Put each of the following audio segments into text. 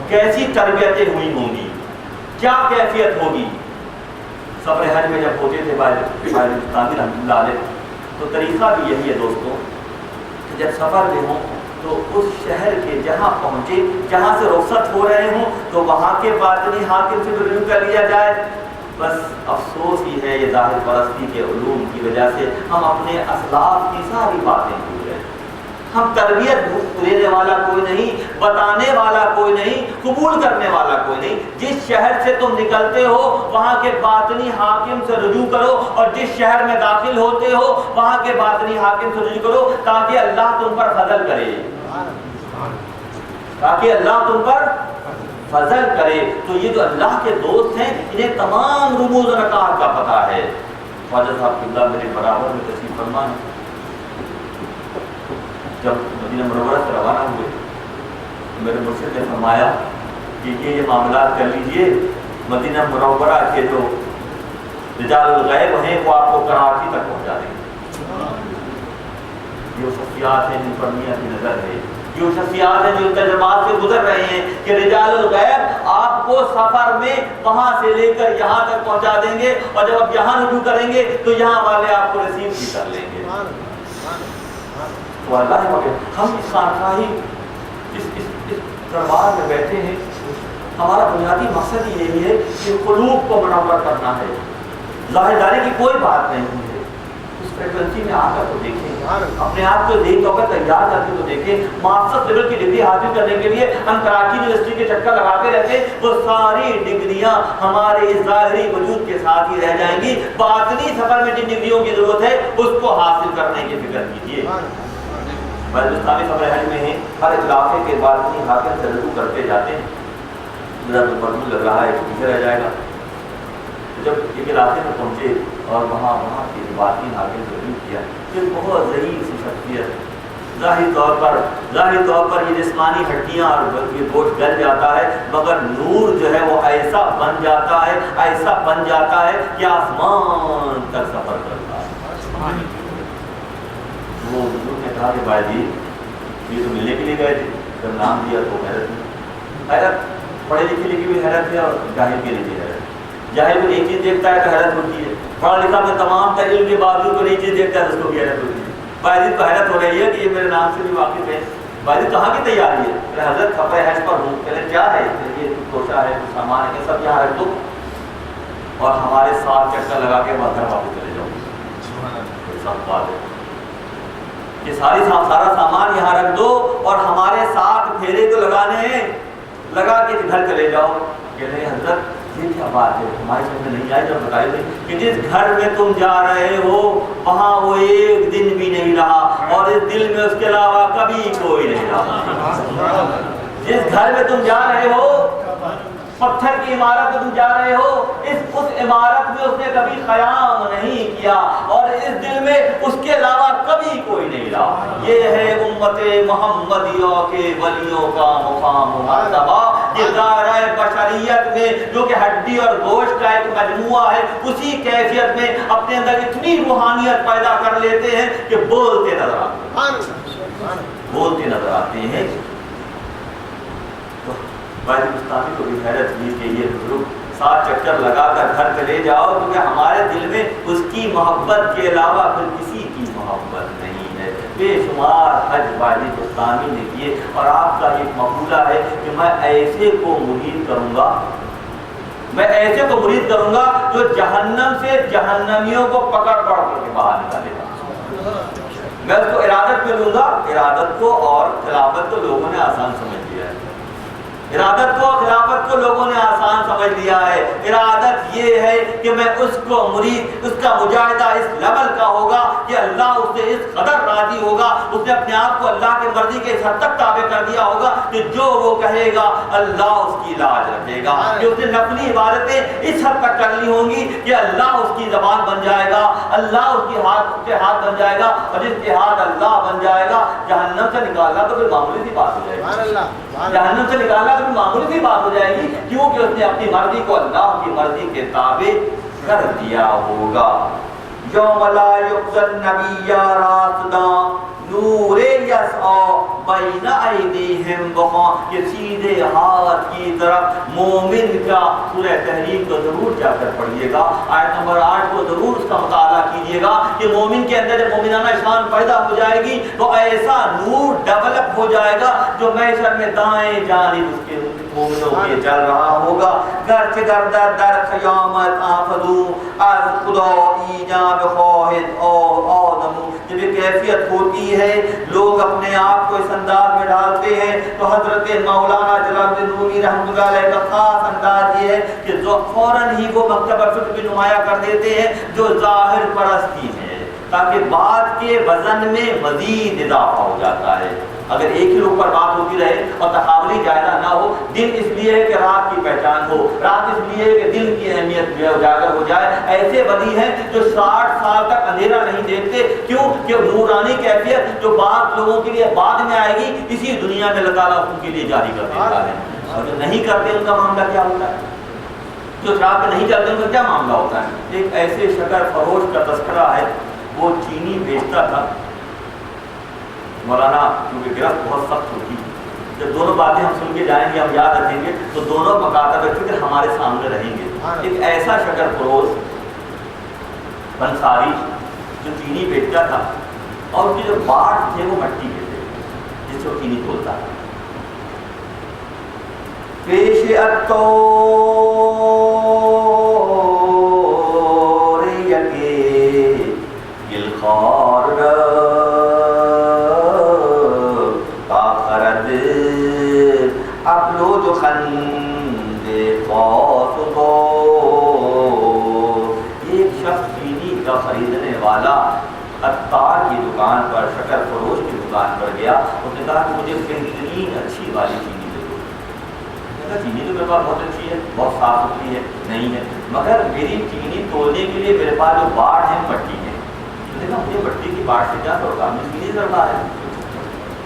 کیسی تربیتیں ہوئی ہوں گی، کیا کیفیت ہوگی۔ سفر حج میں جب ہوتے تھے بستانی رحمۃ اللہ علیہ، تو طریقہ بھی یہی ہے دوستوں کہ جب سفر میں ہوں تو اس شہر کے جہاں پہنچے، جہاں سے رخصت ہو رہے ہوں، تو وہاں کے باطنی حاکم سے رجوع کر لیا جائے۔ بس افسوس ہی ہے یہ ظاہر پرستی کے علوم کی وجہ سے ہم اپنے اسلاف کی ساری باتیں بھول گئے۔ ہم تربیت دینے والا کوئی نہیں، بتانے والا کوئی نہیں، قبول کرنے والا کوئی نہیں۔ جس شہر سے تم نکلتے ہو وہاں کے باطنی حاکم سے رجوع کرو، اور جس شہر میں داخل ہوتے ہو وہاں کے باطنی حاکم سے رجوع کرو، تاکہ اللہ تم پر فضل کرے، تاکہ اللہ تم پر فضل کرے۔ تو یہ جو اللہ کے دوست ہیں انہیں تمام رموز و نکات کا پتہ ہے۔ خواجہ صاحب قبلہ میرے برابر میں تشریف فرما ہے، جب مدینہ منورہ سے روانہ ہوئے تو میرے مرشد نے فرمایا کہ یہ معاملات کر لیجئے، مدینہ منورہ کے جو رجال الغیب ہیں وہ آپ کو کراچی تک پہنچا دیں گے۔ یہ شخصیات ہیں جن پر میاں کی نظر ہے، یہ شخصیات ہیں جو تجربات سے گزر رہے ہیں کہ رجال الغیب آپ کو سفر میں وہاں سے لے کر یہاں تک پہنچا دیں گے، اور جب آپ یہاں رجوع کریں گے تو یہاں والے آپ کو ریسیو بھی کر لیں گے۔ تو اللہ ہے ہم اس خانقاہی اس دربار میں بیٹھے ہیں، ہمارا بنیادی مقصد ہی یہی ہے کہ قلوب کو منور کرنا ہے۔ ظاہر داری کی کوئی بات نہیں ہے، اس فریکوینسی میں آ کر تو دیکھیں، اپنے آپ کو ذہنی طور پر تیار کر کے تو دیکھیں۔ ماسٹر لیول کی ڈگری حاصل کرنے کے لیے ہم کراچی یونیورسٹی کے چکر لگاتے رہتے ہیں، وہ ساری ڈگریاں ہمارے اس ظاہری وجود کے ساتھ ہی رہ جائیں گی۔ باطنی سفر میں جن ڈگریوں کی ضرورت ہے اس کو حاصل کرنے کی فکر کیجیے۔ بلوچستانی سفر حج میں ہیں، ہر علاقے کے باطنی حاکم سے رجوع کرتے جاتے ہیں۔ میرا تو مضمون لگ رہا ہے کہ پیچھے رہ جائے گا۔ جب ایک علاقے میں پہنچے اور وہاں کے باطنی حاکم سے رجوع کیا، پھر بہت ضعیف سی شخصیت، ظاہری طور پر یہ جسمانی ہڈیاں اور یہ گوشت گل جاتا ہے، مگر نور جو ہے وہ ایسا بن جاتا ہے کہ آسمان تک سفر کرتا ہے۔ وہ بزرگ نے کہا کہ بھائی جی یہ تو ملنے کے لیے گئے تھے، جب نام دیا تو حیرت پڑھے لکھے لکھے بھی حیرت ہے اور جاہل کے لیے بھی حیرت۔ جاہل کو ایک چیز دیکھتا ہے تو حیرت ہوتی ہے، پڑھا لکھا میں تمام علم کے باوجود کو ایک چیز دیکھتا ہے تو اس کو بھی حیرت ہوتی ہے۔ بھائی جی کو حیرت ہو رہی ہے کہ یہ میرے نام سے بھی واقف ہے۔ بھائی جی کہاں کی تیاری ہے؟ کہ حضرت سفر حج پر ہوں۔ پہلے کیا ہے؟ یہ توشہ ہے، کچھ سامان ہے، سب یہاں رکھ دو اور ہمارے ساتھ چکر لگا کے گھر واپس چلے جاؤ۔ سب بات ہے کہ سارا سامان یہاں رکھ دو اور ہمارے ساتھ پھیرے تو لگانے ہیں، لگا کے گھر چلے جاؤ۔ کہ نہیں حضرت یہ کیا بات ہے، ہماری سمجھ میں نہیں آئی۔ جب بتائے تھے کہ جس گھر میں تم جا رہے ہو وہاں وہ ایک دن بھی نہیں رہا، اور اس دل میں اس کے علاوہ کبھی کوئی نہیں رہا۔ جس گھر میں تم جا رہے ہو، پتھر کی عمارت میں تم جا رہے ہو، اس عمارت میں اس نے کبھی قیام نہیں کیا، اور اس دل میں اس کے علاوہ کبھی کوئی نہیں رہا۔ یہ ہے امت محمدیہ کے ولیوں کا مقام و مرتبہ۔ یہ دائرہ بشریت میں جو کہ ہڈی اور گوشت کا ایک مجموعہ ہے، اسی کیفیت میں اپنے اندر اتنی روحانیت پیدا کر لیتے ہیں کہ بولتے نظر آتے ہیں۔ بھائی مستانی کو بھی حیرت ہوئی کہ یہ بزرگ ساتھ چکر لگا کر گھر چلے جاؤ، کیونکہ ہمارے دل میں اس کی محبت کے علاوہ پھر کسی کی محبت نہیں ہے۔ بے شمار حج بھائی مستانی نے کیے، اور آپ کا ایک مقولہ ہے کہ میں ایسے کو مرید کروں گا جو جہنم سے جہنمیوں کو پکڑ کے باہر نکالے گا۔ میں اس کو ارادت میں لوں گا۔ ارادت کو اور خلافت کو لوگوں نے آسان سمجھ لیا ہے، ارادت کو خلافت کو لوگوں نے آسان سمجھ لیا ہے۔ ارادت یہ ہے کہ میں اس کو مرید، اس کا مجاہدہ اس لیول کا ہوگا کہ اللہ اس سے اس قدر راضی ہوگا، اس نے اپنے آپ کو اللہ کی مرضی کے اس حد تک تابع کر دیا ہوگا کہ جو وہ کہے گا اللہ اس کی لاج رکھے گا، کہ اس نے نفلی عبادتیں اس حد تک کر لی ہوں گی کہ اللہ اس کی زبان بن جائے گا، اللہ اس کے ہاتھ بن جائے گا، اور جس کے ہاتھ اللہ بن جائے گا جہنم سے نکالنا تو پھر معمولی سی بات ہو جائے گی۔ جہنم سے نکالنا تو معمولی سی بات ہو جائے گی، کیونکہ اس نے اپنی مرضی کو اللہ کی مرضی کے تابع کر دیا ہوگا۔ یوم لا یخزی النبی راسداں نور یسعی بین ایدیہم یہ سیدھے ہاتھ کی طرف مومن کا سورہ تحریم کو ضرور جا کر پڑھیے گا، آیت نمبر 8 کو ضرور اس کا مطالعہ کیجیے گا کہ مومن کے اندر مومنانہ شان پیدا ہو جائے گی تو ایسا نور ڈیولپ ہو جائے گا جو محشر میں دائیں جانب اس کے مومنوں کے چل رہا ہوگا۔ گرچہ گردہ در قیامت آفدو از خدا ایجاب خواہد آدمو، جب یہ کیفیت ہوتی ہے لوگ اپنے آپ کو اس انداز میں ڈالتے ہیں تو حضرت مولانا جلال الدین رومی رحمۃ اللہ علیہ کا خاص انداز یہ ہے کہ فوراً ہی وہ مکتبہ فکر بھی نمایاں کر دیتے ہیں جو ظاہر پرستی ہے، تاکہ بات کے وزن میں مزید اضافہ ہو جاتا ہے۔ اگر ایک ہی لوگ پر بات ہوتی رہے اور تحاولی جائزہ نہ ہو، دن اس لیے ہے کہ رات کی پہچان ہو، رات اس لیے ہے کہ دن کی اہمیت جو ہے اجاگر ہو جائے۔ ایسے بدی ہیں جو 60 سال تک اندھیرا نہیں دیکھتے، کیوں کہ نورانی کیفیت جو بعض لوگوں کے لیے بعد میں آئے گی اسی دنیا میں اللہ تعالیٰ ان کے لیے جاری کر دیتا ہے، اور جو نہیں کرتے ان کا معاملہ کیا ہوتا ہے، جو شراب پہ نہیں چلتے ان کا کیا معاملہ ہوتا ہے۔ ایک ایسے شکر فروش کا تذکرہ ہے، وہ چینی بیچتا تھا، مولانا کیونکہ گرفت بہت سخت ہوتی ہے، جب دونوں باتیں ہم سن کے جائیں گے ہم یاد رکھیں گے تو دونوں مکاتب فکر ہمارے سامنے رہیں گے۔ ایک ایسا شکر فروش بنساری جو چینی بیچتا تھا اور اس کے جو باٹ تھے وہ مٹی کے تھے جس سے وہ چینی تولتا تھا۔ پیش خریدنے والا عطار کی دکان پر، شکر فروش کی دکان پر گیا، اس نے کہا کہ مجھے بہترین اچھی والی چینی دے دو۔ چینی تو میرے پاس بہت اچھی ہے، بہت صاف ستھری ہے، نہیں ہے، مگر میری چینی تولنے کے لیے میرے پاس جو باڑ ہے مٹی ہے۔ دیکھا مجھے مٹی کی باڑ سے کیا درکار، مجھے چینی درکار ہے،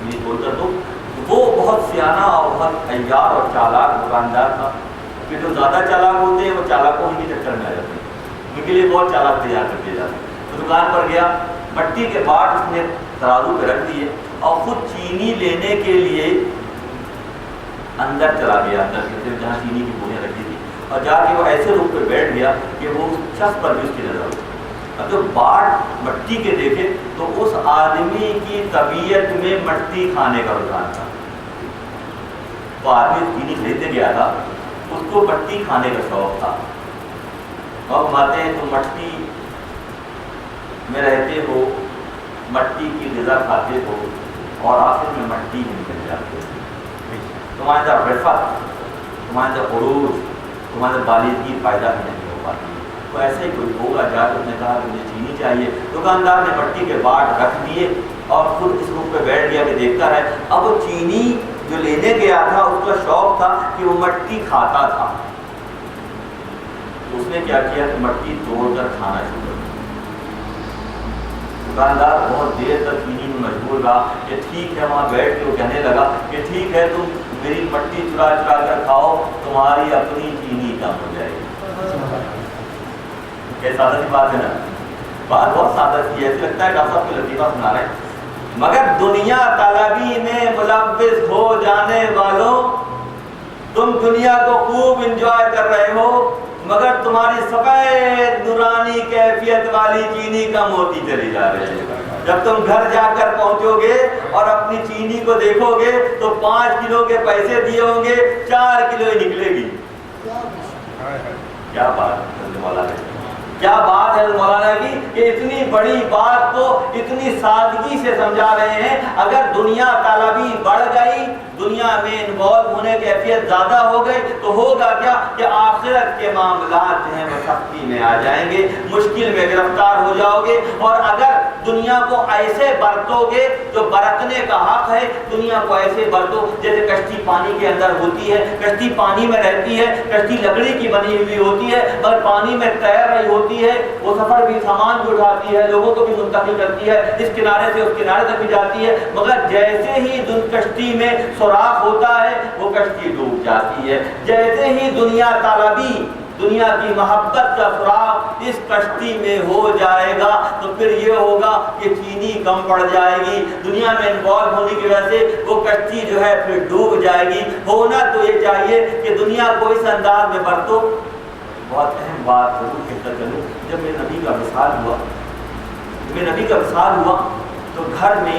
چینی تول کر دو۔ وہ بہت سیانہ اور بہت عیار اور چالاک دکاندار تھا، کہ جو زیادہ چالاک ہوتے ہیں وہ چالاکوں ہی کے چکر میں آ جاتے ہیں، ان کے لیے بہت چالاک تیار کر دیے جاتے ہیں۔ تو دکان پر گیا، مٹی کے باڑ اس نے ترازو پہ رکھ دیے اور خود چینی لینے کے لیے اندر چلا گیا، اندر کی جہاں چینی کی بوریاں رکھی تھی، اور جا کے وہ ایسے روپ پہ بیٹھ گیا کہ وہ اس شخص پر بھی اس کی نظر ہوئی۔ اب جو باڑ مٹی کے دیکھے تو اس آدمی کی طبیعت میں مٹی کھانے کا رجحان تھا۔ تو آدمی چینی خریدنے گیا تھا، اس کو مٹی کھانے کا شوق تھا، اور فرماتے ہیں تم مٹی میں رہتے ہو، مٹی کی غذا کھاتے ہو اور آخر میں مٹی ہی نکل جاتے ہو، تمہارے اندر رفت، تمہارے اندر عروج، تمہارے اندر بالغی پیدا ہی نہیں ہو پاتی۔ تو ایسے ہی کوئی ہوگا، جا کے اس نے کہا کہ مجھے چینی چاہیے، دکاندار نے مٹی کے باڑ رکھ دیے اور خود اس روپ پہ بیٹھ گیا کہ دیکھتا ہے۔ اب وہ چینی جو لینے گیا تھا اس کا شوق تھا کہ وہ مٹی کھاتا تھا، اس نے کیا کیا کہ مٹی توڑ کر کھانا شروع کر دیا۔ دکاندار بہت دیر تک چینی میں مجبور رہا کہ ٹھیک ہے، وہاں بیٹھ کے وہ کہنے لگا کہ ٹھیک ہے تم میری مٹی چرا چرا کر کھاؤ، تمہاری اپنی چینی کم ہو جائے گی۔ یہ سادہ سی بات ہے نا، بات بہت سادہ سی ہے، ایسے لگتا ہے ڈاکٹر صاحب کو لطیفہ سنا رہے ہیں، مگر دنیا طلبی میں ملوث ہو جانے والوں، تم دنیا کو خوب انجوائے کر رہے ہو مگر تمہاری سفید نورانی کیفیت والی چینی کم ہوتی چلی جا رہی ہے۔ جب تم گھر جا کر پہنچو گے اور اپنی چینی کو دیکھو گے تو 5 کلو کے پیسے دیے ہوں گے، 4 کلو ہی نکلے گی۔ کیا بات ہے مولانا، کیا بات ہے مولانا کی کہ اتنی بڑی بات کو اتنی سادگی سے سمجھا رہے ہیں۔ اگر دنیا طلبی بڑھ گئی، دنیا میں انوالو ہونے کی کیفیت زیادہ ہو گئی تو ہوگا کیا کہ آخرت کے معاملات جو ہیں وہ سختی میں آ جائیں گے، مشکل میں گرفتار ہو جاؤ گے۔ اور اگر دنیا کو ایسے برتو گے جو برتنے کا حق ہے، دنیا کو ایسے برتو جیسے کشتی پانی کے اندر ہوتی ہے، کشتی پانی میں رہتی ہے، کشتی لکڑی کی بنی ہوئی ہوتی ہے اور پانی میں تیر رہی ہوتی ہے، وہ سفر بھی سامان بھی اٹھاتی ہے، لوگوں کو بھی منتقل کرتی ہے، اس کنارے سے اس کنارے تک بھی جاتی ہے، مگر جیسے ہی کشتی میں سوراخ ہوتا ہے وہ کشتی ڈوب جاتی ہے۔ جیسے ہی دنیا طلبی دنیا کی محبت کا سراغ اس کشتی میں ہو جائے گا تو پھر یہ ہوگا کہ چینی کم پڑ جائے گی، دنیا میں انوالو ہونے کی وجہ سے وہ کشتی جو ہے پھر ڈوب جائے گی۔ ہونا تو یہ چاہیے کہ دنیا کو اس انداز میں برتو۔ بہت اہم بات ضرور کہتا چلوں، جب میرے نبی کا وصال ہوا تو گھر میں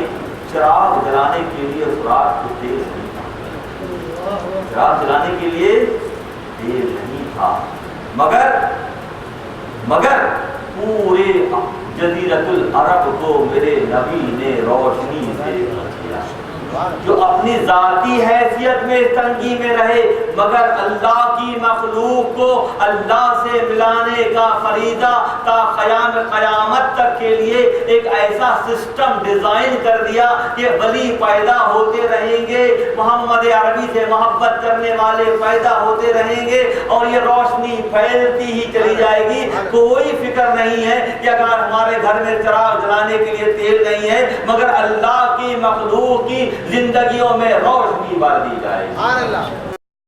چراغ جلانے کے لیے سراغ کو تیل نہیں تھا، چراغ جلانے کے لیے تیل نہیں تھا، مگر پورے جزیرۃ العرب کو میرے نبی نے روشنی سے کیا، جو اپنی ذاتی حیثیت میں تنگی میں رہے مگر اللہ کی مخلوق کو اللہ سے ملانے کا فریضہ تا قیام قیامت تک کے لیے ایک ایسا سسٹم ڈیزائن کر دیا کہ ولی پیدا ہوتے رہیں گے، محمد عربی سے محبت کرنے والے پیدا ہوتے رہیں گے اور یہ روشنی پھیلتی ہی چلی جائے گی۔ کوئی فکر نہیں ہے کہ اگر ہمارے گھر میں چراغ جلانے کے لیے تیل نہیں ہے مگر اللہ کی مخلوق کی زندگیوں میں روشنی بار دی جائے۔